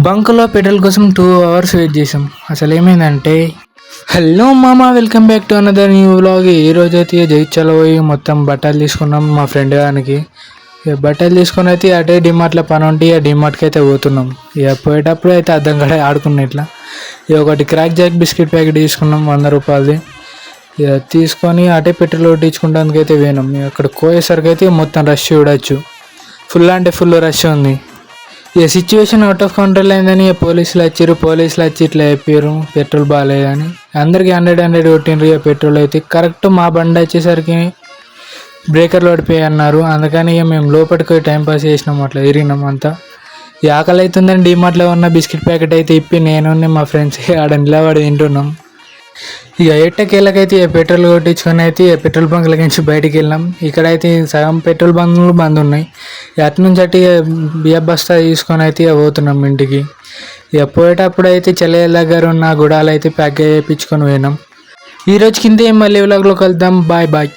బంకులో petrol కోసం 2 hours wait చేసాం. అసలు ఏమైందంటే, హలో మామ, welcome back to another new vlog. ఈ రోజు అయితే జైత్యాల పోయి మొత్తం బట్టలు తీసుకున్నాం మా ఫ్రెండ్ గారికి. ఇక బట్టలు తీసుకొని అయితే అటే డిమార్ట్లో పని ఉంటే ఇక డిమార్ట్కి అయితే పోతున్నాం. ఇక పోయేటప్పుడు అయితే అద్దం కడ ఆడుకున్నాం ఇట్లా. ఇక ఒకటి క్రాక్ జాక్ బిస్కెట్ ప్యాకెట్ తీసుకున్నాం 100 రూపాయలది. ఇక తీసుకొని అటే పెట్రోల్ కొట్టించుకుంటానికి అయితే పోయినాం. అక్కడ పోయేసరికి అయితే మొత్తం రష్ చూడొచ్చు, ఫుల్ అంటే ఫుల్ రష్ ఉంది. ఇక సిచ్యువేషన్ అవుట్ ఆఫ్ కంట్రోల్ అయిందని ఇక పోలీసులు వచ్చి ఇట్లా చెప్పారు పెట్రోల్ బాగాలేదని. అందరికి 100 కొట్టిండ్రు. ఇక పెట్రోల్ అయితే కరెక్ట్ మా బండి వచ్చేసరికి బ్రేకర్లు పడిపోయి అన్నారు. అందుకని ఇక మేము లోపలికి పోయి టైంపాస్ చేసినాం, అట్లా తిరిగినాం అంతా. ఈ ఆకలి అవుతుందని డిమార్ట్లో ఉన్న బిస్కెట్ ప్యాకెట్ అయితే ఇప్పి నేను మా ఫ్రెండ్స్ ఆడ నిలబడి తింటున్నాం. ఇక ఎట్టకేళ్ళకైతే పెట్రోల్ కొట్టించుకొని అయితే పెట్రోల్ బంకుల నుంచి బయటికి వెళ్ళాం. ఇక్కడైతే సగం పెట్రోల్ బంకులు బంద్ ఉన్నాయి. అటు నుంచి అటు బియ్య బస్తా తీసుకొని అయితే పోతున్నాం ఇంటికి. ఇక పోయేటప్పుడు అయితే చెల్లెల దగ్గర ఉన్న గుడాలు అయితే ప్యాక్ చేయించుకొని పోయినాం. ఈ రోజు కింద మళ్ళీ వ్లాగ్లో కలుద్దాం. Bye bye.